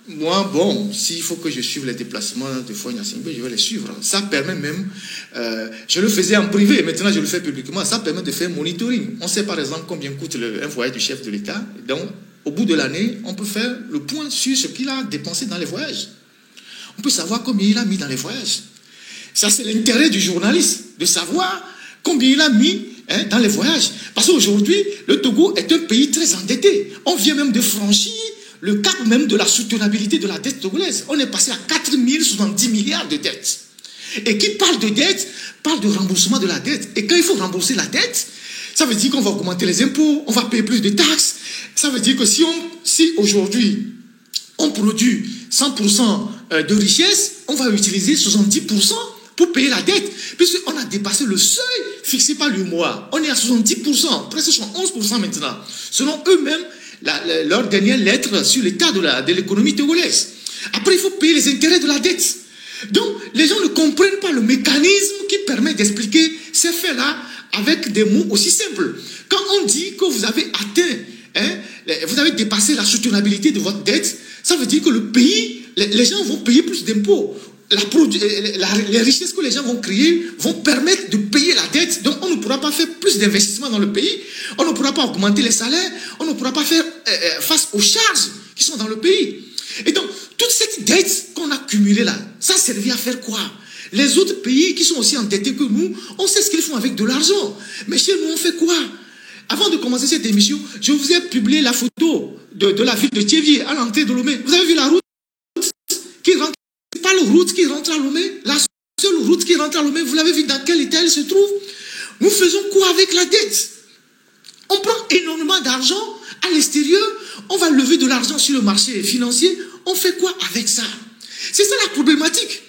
Moi, bon, s'il faut que je suive les déplacements de Foy Gnassingbé, je vais les suivre. Ça permet même, je le faisais en privé, maintenant je le fais publiquement, ça permet de faire monitoring. On sait par exemple combien coûte un voyage du chef de l'État. Donc, au bout de l'année, on peut faire le point sur ce qu'il a dépensé dans les voyages. On peut savoir combien il a mis dans les voyages. Ça, c'est l'intérêt du journaliste, de savoir combien il a mis dans les voyages. Parce qu'aujourd'hui, le Togo est un pays très endetté. On vient même de franchir le cap même de la soutenabilité de la dette togolaise. On est passé à 4070 milliards de dettes. Et qui parle de dette, parle de remboursement de la dette. Et quand il faut rembourser la dette, ça veut dire qu'on va augmenter les impôts, on va payer plus de taxes. Ça veut dire que si aujourd'hui, on produit 100% de richesse, on va utiliser 70% pour payer la dette. Puisqu'on a dépassé le seuil fixé par l'UEMOA. On est à 70%, presque 11% maintenant. Selon eux-mêmes, leur dernière lettre sur l'état de l'économie togolaise. Après, il faut payer les intérêts de la dette. Donc, les gens ne comprennent pas le mécanisme qui permet d'expliquer ces faits-là avec des mots aussi simples. Quand on dit que vous avez atteint, vous avez dépassé la soutenabilité de votre dette, ça veut dire que le pays, les gens vont payer plus d'impôts. Les richesses que les gens vont créer vont permettre de payer la dette. Donc, on ne pourra pas faire plus d'investissements dans le pays. On ne pourra pas augmenter les salaires. On ne pourra pas faire face aux charges qui sont dans le pays. Et donc, toute cette dette qu'on a cumulée là, ça servit à faire quoi? Les autres pays qui sont aussi endettés que nous, on sait ce qu'ils font avec de l'argent. Mais chez nous, on fait quoi? Avant de commencer cette émission, je vous ai publié la photo de la ville de Thiévié à l'entrée de Lomé. Vous avez vu la route qui rentre? Pas la route qui rentre à Lomé, la seule route qui rentre à Lomé, vous l'avez vu dans quel état elle se trouve? Nous faisons quoi avec la dette? On prend énormément d'argent à l'extérieur, on va lever de l'argent sur le marché financier, on fait quoi avec ça? C'est ça la problématique.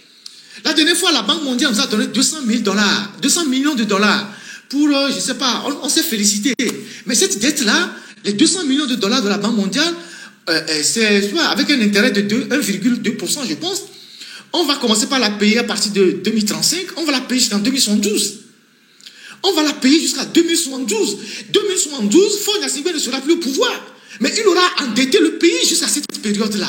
La dernière fois, la Banque mondiale nous a donné 200 millions de dollars pour, je ne sais pas, on s'est félicité. Mais cette dette-là, les 200 millions de dollars de la Banque mondiale, c'est avec un intérêt de 1,2%, je pense. On va commencer par la payer à partir de 2035. On va la payer jusqu'en 2072. On va la payer jusqu'à 2072. 2072, Foy Gnassingbé ne sera plus au pouvoir. Mais il aura endetté le pays jusqu'à cette période-là.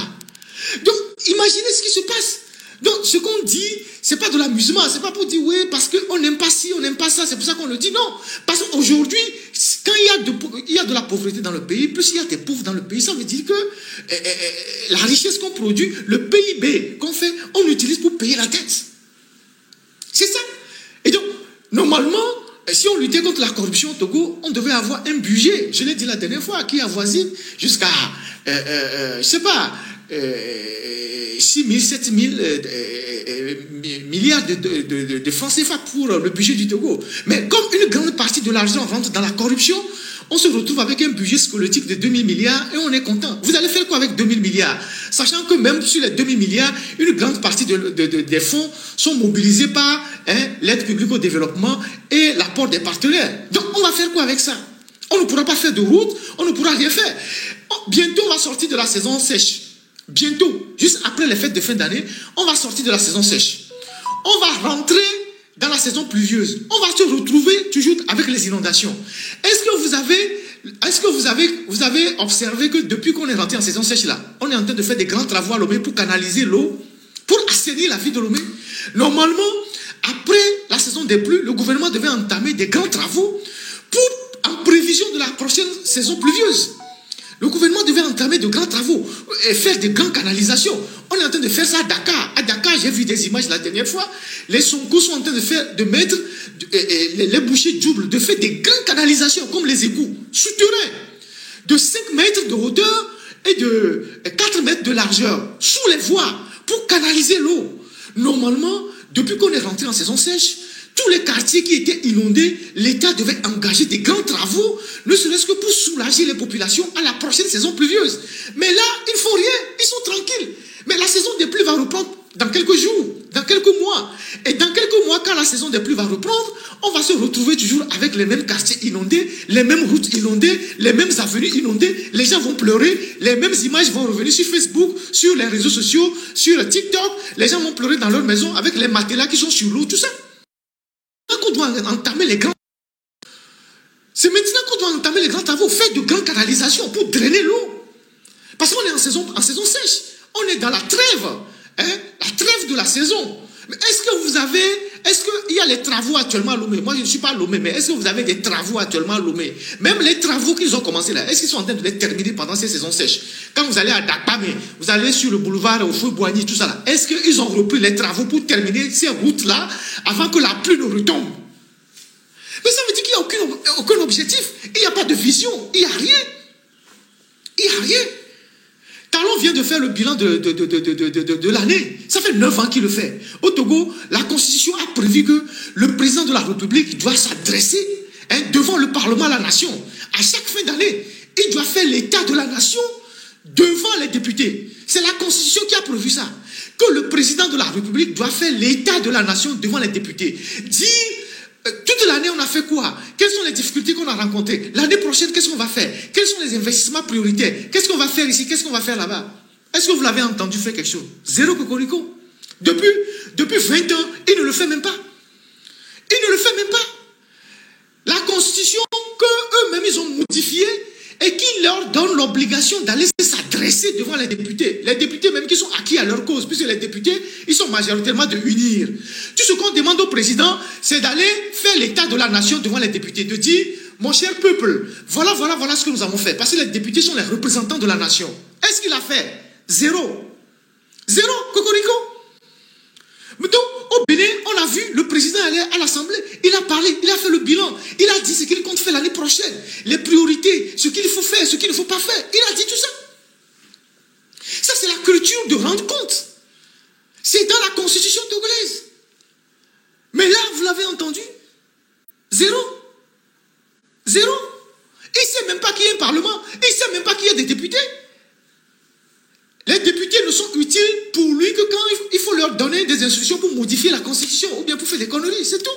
Donc, imaginez ce qui se passe. Donc, ce qu'on dit, ce n'est pas de l'amusement. Ce n'est pas pour dire, oui, parce qu'on n'aime pas ci, on n'aime pas ça. C'est pour ça qu'on le dit. Non. Parce qu'aujourd'hui, quand il y a de la pauvreté dans le pays, plus il y a des pauvres dans le pays, ça veut dire que la richesse qu'on produit, le PIB qu'on fait, on l'utilise pour payer la dette. C'est ça. Et donc, normalement, si on luttait contre la corruption au Togo, on devait avoir un budget, je l'ai dit la dernière fois, qui avoisine jusqu'à, je ne sais pas, 6 000, 7 000 milliards de francs CFA pour le budget du Togo. Mais comme une grande partie de l'argent rentre dans la corruption, on se retrouve avec un budget squelettique de 2000 milliards et on est content. Vous allez faire quoi avec 2000 milliards? Sachant que même sur les 2000 milliards, une grande partie des fonds sont mobilisés par l'aide publique au développement et l'apport des partenaires. Donc on va faire quoi avec ça? On ne pourra pas faire de route, on ne pourra rien faire. Bientôt on va sortir de la saison sèche. Bientôt, juste après les fêtes de fin d'année, on va sortir de la saison sèche. On va rentrer dans la saison pluvieuse. On va se retrouver toujours avec les inondations. Est-ce que vous avez observé que depuis qu'on est rentré en saison sèche là, on est en train de faire des grands travaux à Lomé pour canaliser l'eau, pour assainir la ville de Lomé? Normalement, après la saison des pluies, le gouvernement devait entamer des grands travaux en prévision de la prochaine saison pluvieuse. Le gouvernement devait entamer de grands travaux et faire de grandes canalisations. On est en train de faire ça à Dakar. À Dakar, j'ai vu des images la dernière fois. Les Sonko sont en train de mettre les bouchées doubles, de faire des grandes canalisations comme les égouts souterrains de 5 mètres de hauteur et de 4 mètres de largeur sous les voies pour canaliser l'eau. Normalement, depuis qu'on est rentré en saison sèche, tous les quartiers qui étaient inondés, l'État devait engager des grands travaux, ne serait-ce que pour soulager les populations à la prochaine saison pluvieuse. Mais là, ils ne font rien, ils sont tranquilles. Mais la saison des pluies va reprendre dans quelques jours, dans quelques mois. Et dans quelques mois, quand la saison des pluies va reprendre, on va se retrouver toujours avec les mêmes quartiers inondés, les mêmes routes inondées, les mêmes avenues inondées. Les gens vont pleurer, les mêmes images vont revenir sur Facebook, sur les réseaux sociaux, sur TikTok. Les gens vont pleurer dans leur maison avec les matelas qui sont sur l'eau, tout ça. Qu'on doit entamer les grands. C'est maintenant qu'on doit entamer les grands travaux, faire de grandes canalisations pour drainer l'eau. Parce qu'on est en saison sèche. On est dans la trêve. Hein, la trêve de la saison. Mais est-ce qu'il y a les travaux actuellement à Lomé? Moi, je ne suis pas à Lomé, mais est-ce que vous avez des travaux actuellement à Lomé? Même les travaux qu'ils ont commencé là, est-ce qu'ils sont en train de les terminer pendant ces saisons sèches? Quand vous allez à Dakpame, vous allez sur le boulevard au Fouet Boigny, tout ça là, est-ce qu'ils ont repris les travaux pour terminer ces routes-là avant que la pluie ne retombe? Mais ça veut dire qu'il n'y a aucun objectif. Il n'y a pas de vision. Il n'y a rien. Il n'y a rien. Talon vient de faire le bilan de l'année. Ça fait 9 ans qu'il le fait. Au Togo, la Constitution a prévu que le président de la République doit s'adresser devant le Parlement, la nation. À chaque fin d'année, il doit faire l'état de la nation devant les députés. C'est la Constitution qui a prévu ça. Que le président de la République doit faire l'état de la nation devant les députés. Dire, toute l'année, on a fait quoi? Quelles sont les difficultés qu'on a rencontrées? L'année prochaine, qu'est-ce qu'on va faire? Quels sont les investissements prioritaires? Qu'est-ce qu'on va faire ici? Qu'est-ce qu'on va faire là-bas? Est-ce que vous l'avez entendu faire quelque chose? Zéro cocorico. Depuis 20 ans, il ne le fait même pas. Il ne le fait même pas. La Constitution qu'eux-mêmes, ils ont modifiée et qui leur donne l'obligation d'aller s'adresser devant les députés. Les députés même qui sont acquis à leur cause, puisque les députés, ils sont majoritairement de unir. Tout ce qu'on demande au président, c'est d'aller faire l'état de la nation devant les députés, de dire, mon cher peuple, voilà ce que nous avons fait. Parce que les députés sont les représentants de la nation. Est-ce qu'il a fait? Zéro. Zéro, cocorico. Mais donc, au Bénin, on a vu le président aller à l'Assemblée. Il a parlé, il a fait le bilan. Il a dit ce qu'il compte faire l'année prochaine. Les priorités, ce qu'il faut faire, ce qu'il ne faut pas faire. Il a dit tout ça. Ça, c'est la culture de rendre compte. C'est dans la Constitution togolaise. Mais là, vous l'avez entendu? Zéro. Zéro. Il ne sait même pas qu'il y a un Parlement. Il ne sait même pas qu'il y a des députés. Les députés ne sont utiles pour lui que quand il faut leur donner des instructions pour modifier la Constitution ou bien pour faire des conneries, c'est tout.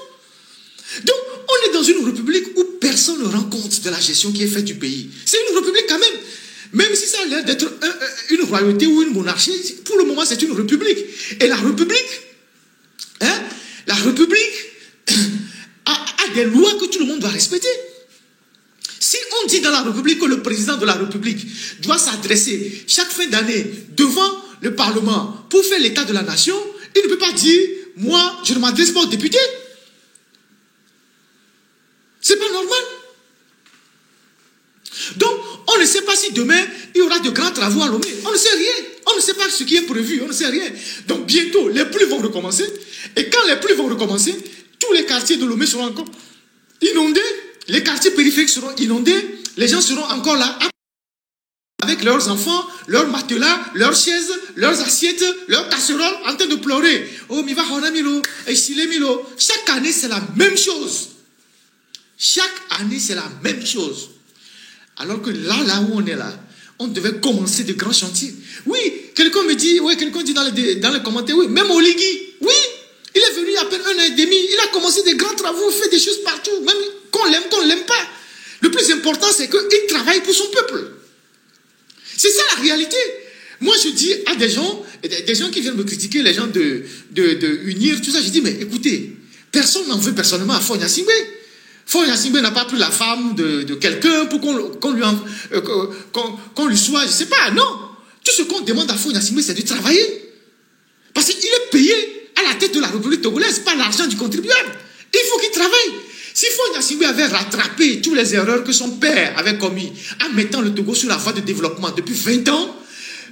Donc, on est dans une république où personne ne rend compte de la gestion qui est faite du pays. C'est une république quand même. Même si ça a l'air d'être une royauté ou une monarchie, pour le moment c'est une république. Et la république a des lois que tout le monde doit respecter. Si on dit dans la République que le président de la République doit s'adresser chaque fin d'année devant le Parlement pour faire l'état de la nation, il ne peut pas dire, moi, je ne m'adresse pas aux députés. C'est pas normal. Donc, on ne sait pas si demain, il y aura de grands travaux à Lomé. On ne sait rien. On ne sait pas ce qui est prévu. On ne sait rien. Donc, bientôt, les pluies vont recommencer. Et quand les pluies vont recommencer, tous les quartiers de Lomé seront encore inondés. Les quartiers périphériques seront inondés. Les gens seront encore là avec leurs enfants, leurs matelas, leurs chaises, leurs assiettes, leurs casseroles en train de pleurer. Oh, mi va milo, milo. Chaque année, c'est la même chose. Chaque année, c'est la même chose. Alors que là où on est là, on devait commencer de grands chantiers. Oui, quelqu'un me dit, oui, quelqu'un dit dans les commentaires, oui, même Oligui, oui, il est venu il y a à peine 1 an et demi, il a commencé des grands travaux, il fait des choses partout, même qu'on l'aime, qu'on ne l'aime pas. Le plus important, c'est qu'il travaille pour son peuple. C'est ça la réalité. Moi, je dis à des gens qui viennent me critiquer, les gens de unir, tout ça, je dis, mais écoutez, personne n'en veut personnellement à Faure Gnassingbé. Faure Gnassingbé n'a pas pris la femme de quelqu'un pour qu'on lui soit, je ne sais pas, non. Tout ce qu'on demande à Faure Gnassingbé, c'est de travailler. Parce qu'il est payé à la tête de la République togolaise, pas l'argent du contribuable. Il faut qu'il travaille. Si Faure Gnassingbé avait rattrapé toutes les erreurs que son père avait commises en mettant le Togo sur la voie de développement depuis 20 ans,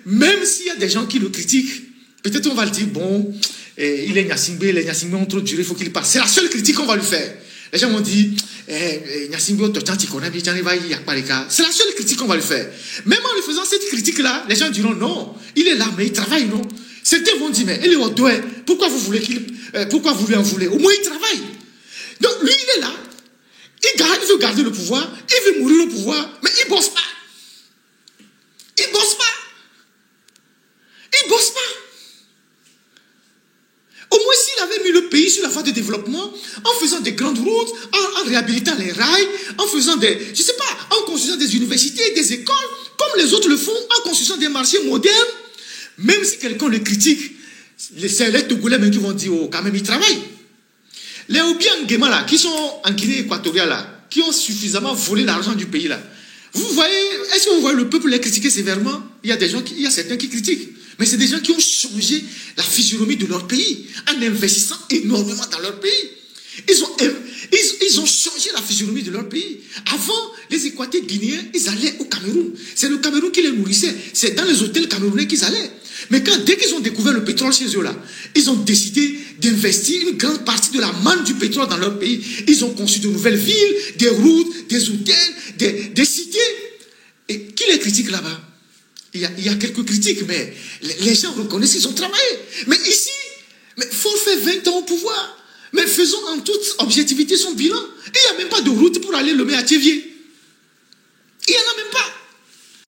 même s'il y a des gens qui le critiquent, peut-être on va le dire, bon, il est Gnassingbé, les Gnassingbé ont trop duré, il faut qu'il parte. C'est la seule critique qu'on va lui faire. Les gens m'ont dit, Gnassingbé, c'est la seule critique qu'on va lui faire. Même en lui faisant cette critique-là, les gens diront, non, il est là, mais il travaille, non. Certains vont dire, mais il est au doigt, pourquoi vous lui en voulez? Au moins il travaille. Donc lui, il est là, il veut garder le pouvoir, il veut mourir au pouvoir, mais il ne bosse pas. Il ne bosse pas. Il ne bosse pas. Au moins s'il avait mis le pays sur la voie de développement, en faisant des grandes routes, en réhabilitant les rails, en faisant en construisant des universités, des écoles, comme les autres le font, en construisant des marchés modernes, même si quelqu'un le critique, c'est les Togolais même qui vont dire, oh, quand même, il travaille. Les Obiangema là, qui sont en Guinée équatoriale là, qui ont suffisamment volé l'argent du pays là, Vous voyez, est-ce que vous voyez le peuple les critiquer sévèrement? Il y a certains qui critiquent. Mais c'est des gens qui ont changé la physionomie de leur pays en investissant énormément dans leur pays. Ils ont changé la physionomie de leur pays. Avant, les Équatoriens guinéens, ils allaient au Cameroun. C'est le Cameroun qui les nourrissait. C'est dans les hôtels camerounais qu'ils allaient. Mais dès qu'ils ont découvert le pétrole chez eux là, ils ont décidé d'investir une grande partie de la manne du pétrole dans leur pays. Ils ont conçu de nouvelles villes, des routes, des hôtels, des cités. Et qui les critique là-bas? Il y a quelques critiques, mais les gens reconnaissent qu'ils ont travaillé. Mais ici, il faut faire 20 ans au pouvoir. Mais faisons en toute objectivité son bilan. Il n'y a même pas de route pour aller le mettre à Thiévier. Il n'y en a même pas.